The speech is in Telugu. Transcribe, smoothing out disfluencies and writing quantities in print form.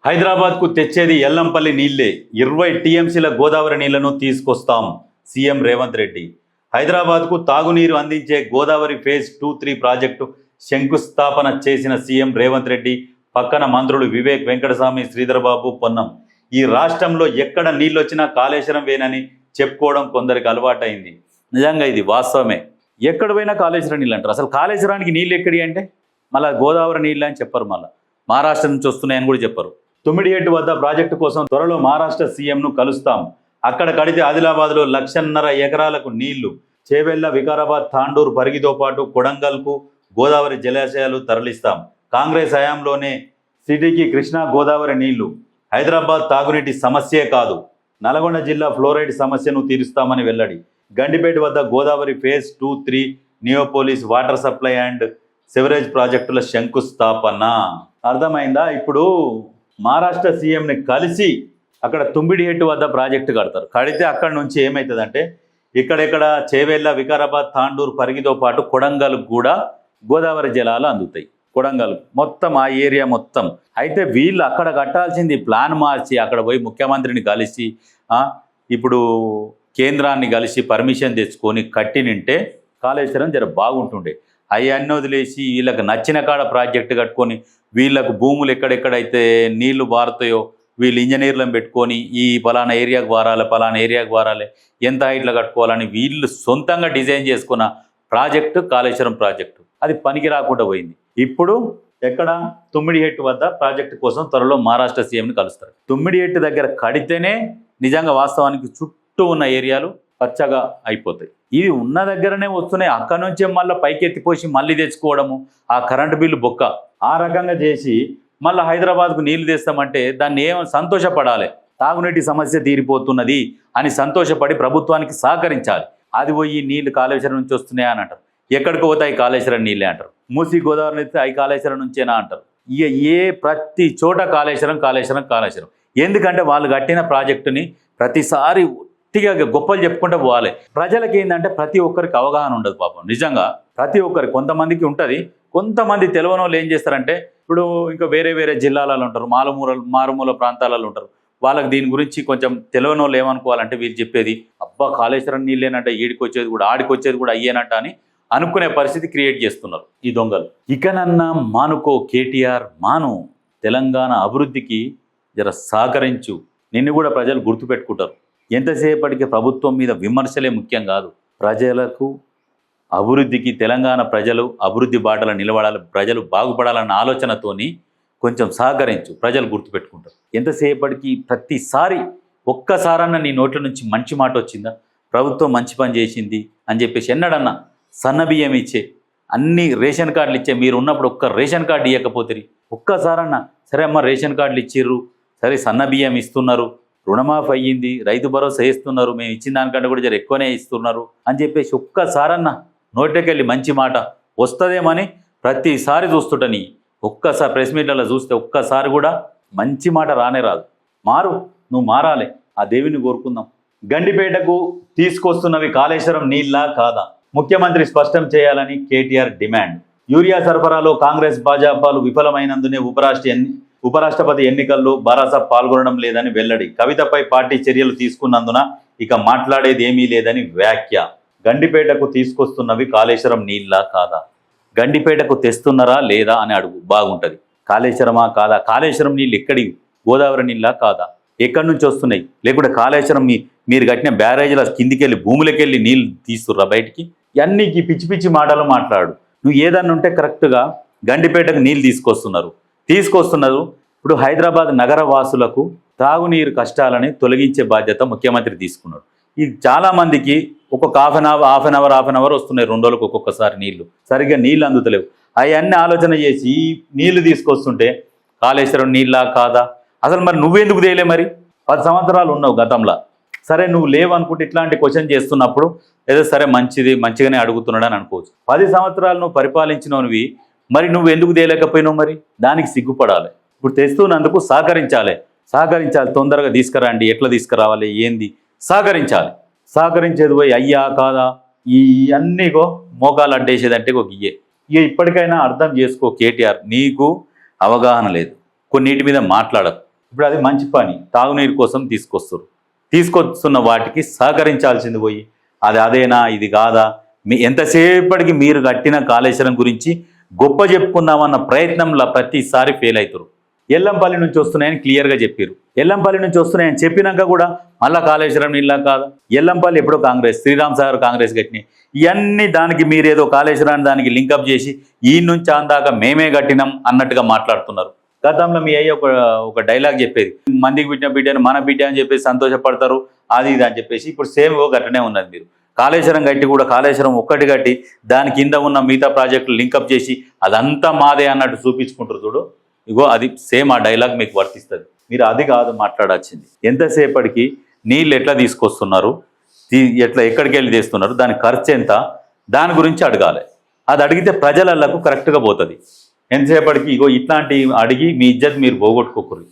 హైదరాబాద్కు తెచ్చేది ఎల్లంపల్లి నీళ్లే 20 టీఎంసీల గోదావరి నీళ్లను తీసుకొస్తాం సీఎం రేవంత్ రెడ్డి. హైదరాబాద్కు తాగునీరు అందించే గోదావరి ఫేజ్ 2-3 ప్రాజెక్టు శంకుస్థాపన చేసిన సీఎం రేవంత్ రెడ్డి పక్కన మంత్రులు వివేక్, వెంకటస్వామి, శ్రీధర్బాబు, పొన్నం. ఈ రాష్ట్రంలో ఎక్కడ నీళ్ళొచ్చినా కాళేశ్వరం వేనని చెప్పుకోవడం కొందరికి అలవాటైంది. నిజంగా ఇది వాస్తవమే. ఎక్కడ పోయినా కాళేశ్వరం నీళ్ళు అంటారు. అసలు కాళేశ్వరానికి నీళ్ళు ఎక్కడి అంటే మళ్ళీ గోదావరి నీళ్ళు అని చెప్పరు. మళ్ళీ మహారాష్ట్ర నుంచి వస్తున్నాయని కూడా చెప్పరు. తుమ్మిడిహెట్టు వద్ద ప్రాజెక్టు కోసం త్వరలో మహారాష్ట్ర సీఎంను కలుస్తాం. అక్కడ కడితే ఆదిలాబాద్లో 1.5 ఎకరాలకు నీళ్లు. చేవెళ్ల, వికారాబాద్, తాండూరు, పరిగితో పాటు కొడంగల్కు గోదావరి జలాశయాలు తరలిస్తాం. కాంగ్రెస్ హయాంలోనే సిటీకి కృష్ణా గోదావరి నీళ్లు. హైదరాబాద్ తాగునీటి సమస్యే కాదు, నల్గొండ జిల్లా ఫ్లోరైడ్ సమస్యను తీరుస్తామని వెల్లడి. గండిపేట వద్ద Godavari phase 2-3 Neopolis water supply and sewerage ప్రాజెక్టుల శంకుస్థాపన. అర్థమైందా? ఇప్పుడు మహారాష్ట్ర సీఎంని కలిసి అక్కడ తుమ్మిడిహెట్టు వద్ద ప్రాజెక్టు కడతారు. కడితే అక్కడ నుంచి ఏమవుతుందంటే ఇక్కడెక్కడ చేవెళ్ళ, వికారాబాద్, తాండూరు, పరిగితో పాటు కొడంగల్ కూడా గోదావరి జలాలు అందుతాయి. కొడంగల్ మొత్తం ఆ ఏరియా మొత్తం. అయితే వీళ్ళు అక్కడ కట్టాల్సింది ప్లాన్ మార్చి అక్కడ పోయి ముఖ్యమంత్రిని కలిసి ఇప్పుడు కేంద్రాన్ని కలిసి పర్మిషన్ తెచ్చుకొని కట్టినింటే కాళేశ్వరం జర బాగుంటుండే. అవన్నీ వదిలేసి వీళ్ళకి నచ్చిన కాడ ప్రాజెక్టు కట్టుకొని వీళ్ళకు భూములు ఎక్కడెక్కడైతే నీళ్లు బారుతాయో వీళ్ళు ఇంజనీర్లను పెట్టుకొని ఈ పలానా ఏరియాకు వారాలి, పలానా ఏరియాకు వారాలి, ఎంత హైట్లో కట్టుకోవాలని వీళ్ళు సొంతంగా డిజైన్ చేసుకున్న ప్రాజెక్టు కాళేశ్వరం ప్రాజెక్టు. అది పనికి రాకుండా పోయింది. ఇప్పుడు ఎక్కడ తుమ్మిడిహెట్టు వద్ద ప్రాజెక్టు కోసం త్వరలో మహారాష్ట్ర సీఎంని కలుస్తారు. తుమ్మిడిహెట్టు దగ్గర కడితేనే నిజంగా వాస్తవానికి చుట్టూ ఉన్న ఏరియాలు పచ్చగా అయిపోతాయి. ఇది ఉన్న దగ్గరనే వస్తున్నాయి. అక్కడి నుంచే మళ్ళీ పైకి ఎత్తిపోసి మళ్ళీ తెచ్చుకోవడము, ఆ కరెంటు బిల్లు బొక్క ఆ రకంగా చేసి మళ్ళీ హైదరాబాద్కు నీళ్లు తెస్తామంటే దాన్ని సంతోషపడాలి. తాగునీటి సమస్య తీరిపోతున్నది అని సంతోషపడి ప్రభుత్వానికి సహకరించాలి. అది పోయి నీళ్లు కాళేశ్వరం నుంచి వస్తున్నాయా అని అంటారు. ఎక్కడికి పోతాయి కాళేశ్వరం నీళ్ళే అంటారు. మూసి గోదావరి నుంచి అవి కాళేశ్వరం నుంచేనా అంటారు. ప్రతి చోట కాళేశ్వరం కాళేశ్వరం కాళేశ్వరం. ఎందుకంటే వాళ్ళు కట్టిన ప్రాజెక్టుని ప్రతిసారి ఒట్టిగా గొప్పలు చెప్పుకుంటూ పోవాలి. ప్రజలకి ఏంటంటే ప్రతి ఒక్కరికి అవగాహన ఉండదు పాపం. నిజంగా ప్రతి ఒక్కరికి, కొంతమందికి ఉంటుంది, కొంతమంది తెలియని వాళ్ళు ఏం చేస్తారంటే ఇప్పుడు ఇంకా వేరే వేరే జిల్లాలలో ఉంటారు, మారుమూల ప్రాంతాలలో ఉంటారు. వాళ్ళకి దీని గురించి కొంచెం తెలియని వాళ్ళు ఏమనుకోవాలంటే వీళ్ళు చెప్పేది అబ్బా కాళేశ్వరం నీళ్ళేనంట, ఈడికి వచ్చేది కూడా ఆడికి వచ్చేది కూడా అయ్యేనంట అని అనుకునే పరిస్థితి క్రియేట్ చేస్తున్నారు ఈ దొంగలు. ఇకనన్నా మానుకో కేటీఆర్, మాను. తెలంగాణ అభివృద్ధికి జర సహకరించు. నిన్ను కూడా ప్రజలు గుర్తుపెట్టుకుంటారు. ఎంతసేపటికి ప్రభుత్వం మీద విమర్శలే ముఖ్యం కాదు. ప్రజలకు అభివృద్ధికి, తెలంగాణ ప్రజలు అభివృద్ధి బాటలో నిలబడాలి, ప్రజలు బాగుపడాలన్న ఆలోచనతోని కొంచెం సహకరించు. ప్రజలు గుర్తుపెట్టుకుంటారు. ఎంతసేపటికి ప్రతిసారి ఒక్కసారన్నా నీ నోట్ల నుంచి మంచి మాట వచ్చిందా, ప్రభుత్వం మంచి పని చేసింది అని చెప్పేసి ఎన్నడన్నా సన్నబియ్యం ఇచ్చే, అన్ని రేషన్ కార్డులు ఇచ్చే, మీరు ఉన్నప్పుడు ఒక్క రేషన్ కార్డు ఇవ్వకపోతే ఒక్కసారన్నా సరే అమ్మ రేషన్ కార్డులు ఇచ్చిర్రు, సరే సన్నబియ్యం ఇస్తున్నారు, రుణమాఫీ అయ్యింది, రైతు భరోసా వేస్తున్నారు, మేము ఇచ్చిన దానికంటే కూడా జర ఎక్కువనే ఇస్తున్నారు అని చెప్పేసి ఒక్కసారన్నా నోట్లోకెళ్ళి మంచి మాట వస్తుందేమని ప్రతిసారి చూస్తుంటని ఒక్కసారి ప్రెస్ మీట్లలో చూస్తే ఒక్కసారి కూడా మంచి మాట రానే రాదు. మారు, నువ్వు మారాలి. ఆ దేవిని కోరుకుందాం. గండిపేటకు తీసుకొస్తున్నవి కాళేశ్వరం నీళ్ళా కాదా? ముఖ్యమంత్రి స్పష్టం చేయాలని కేటీఆర్ డిమాండ్. యూరియా సరఫరాలో కాంగ్రెస్ భాజపాలు విఫలమైనందునే ఉపరాష్ట్రపతి ఎన్నికల్లో భరాసా పాల్గొనడం లేదని వెల్లడి. కవితపై పార్టీ చర్యలు తీసుకున్నందున ఇక మాట్లాడేది ఏమీ లేదని వ్యాఖ్య. గండిపేటకు తీసుకొస్తున్నవి కాళేశ్వరం నీళ్ళా కాదా? గండిపేటకు తెస్తున్నారా లేదా అని అడుగు, బాగుంటుంది. కాళేశ్వరమా కాదా? కాళేశ్వరం నీళ్ళు ఎక్కడి? గోదావరి నీళ్ళా కాదా? ఎక్కడి నుంచి వస్తున్నాయి? లేకుంటే కాళేశ్వరం మీరు కట్టిన బ్యారేజీల కిందికెళ్ళి భూములకెళ్ళి నీళ్ళు తీస్తుర్రా బయటికి? ఇవన్నీకి పిచ్చి పిచ్చి మాటలు మాట్లాడు. నువ్వు ఏదన్నా ఉంటే కరెక్ట్గా గండిపేటకు నీళ్ళు తీసుకొస్తున్నారు. ఇప్పుడు హైదరాబాద్ నగర వాసులకు తాగునీరు కష్టాలని తొలగించే బాధ్యత ముఖ్యమంత్రి తీసుకున్నాడు. ఇది చాలామందికి ఒక్కొక్క హాఫ్ అన్ అవర్ వస్తున్నాయి. 2 రోజులకు ఒక్కొక్కసారి నీళ్లు సరిగ్గా నీళ్ళు అందుతలేవు. అవన్నీ ఆలోచన చేసి ఈ నీళ్లు తీసుకొస్తుంటే కాళేశ్వరం నీళ్ళా కాదా? అసలు మరి నువ్వెందుకు తేలే? మరి 10 సంవత్సరాలు ఉన్నావు గతంలో. సరే నువ్వు లేవనుకుంటే ఇట్లాంటి క్వశ్చన్ చేస్తున్నప్పుడు ఏదో సరే మంచిగానే అడుగుతున్నాడు అని అనుకోవచ్చు. 10 సంవత్సరాలు నువ్వు పరిపాలించినవి మరి నువ్వు ఎందుకు తేలేకపోయినావు? మరి దానికి సిగ్గుపడాలి. ఇప్పుడు తెస్తున్నందుకు సహకరించాలి. తొందరగా తీసుకురండి, ఎట్లా తీసుకురావాలి, ఏంది సహకరించాలి. సహకరించేది పోయి అయ్యా కాదా ఈ అన్నీగో మోకాలు అడ్డేసేదంటే ఒక ఇప్పటికైనా అర్థం చేసుకో కేటీఆర్, నీకు అవగాహన లేదు. కొన్నిటి మీద మాట్లాడకు. ఇప్పుడు అది మంచి పని, తాగునీరు కోసం తీసుకొస్తున్న వాటికి సహకరించాల్సింది పోయి అది అదేనా ఇది కాదా, ఎంతసేపటికి మీరు కట్టిన కాళేశ్వరం గురించి గొప్ప చెప్పుకుందామన్న ప్రయత్నంలో ప్రతిసారి ఫెయిల్ అవుతారు. ఎల్లంపల్లి నుంచి వస్తున్నాయని క్లియర్గా చెప్పారు. ఎల్లంపల్లి నుంచి వస్తున్నాయని చెప్పినాక కూడా మళ్ళా కాళేశ్వరం నీళ్ళ కాదా, ఎల్లంపల్లి ఎప్పుడో కాంగ్రెస్, శ్రీరామ్ సాగర్ కాంగ్రెస్ కట్టినాయి. ఇవన్నీ దానికి మీరేదో కాళేశ్వరాన్ని దానికి లింకప్ చేసి ఈ నుంచి అందాక మేమే కట్టినాం అన్నట్టుగా మాట్లాడుతున్నారు. గతంలో మీ అయ్య ఒక డైలాగ్ చెప్పేది, మందికి బిడ్డ బిడ్డని మన బిడ్డ అని చెప్పేసి సంతోషపడతారు అది ఇది అని చెప్పేసి. ఇప్పుడు సేమ్ గట్టనే ఉన్నది. మీరు కాళేశ్వరం కట్టి కూడా కాళేశ్వరం ఒక్కటి కట్టి దాని కింద ఉన్న మిగతా ప్రాజెక్టులు లింకప్ చేసి అదంతా మాదే అన్నట్టు చూపించుకుంటారు చూడు. ఇగో అది సేమ్ ఆ డైలాగ్ మీకు వర్తిస్తుంది. మీరు అది కాదు మాట్లాడాల్సింది. ఎంతసేపటికి నీళ్ళు ఎట్లా తీసుకొస్తున్నారు, ఎక్కడికి వెళ్ళి తీస్తున్నారు, దాని ఖర్చు ఎంత, దాని గురించి అడగాలి. అది అడిగితే ప్రజలకు కరెక్ట్గా పోతుంది. ఎంతసేపటికి ఇగో ఇట్లాంటి అడిగి మీ ఇజ్జత్ మీరు పోగొట్టుకోకూడదు.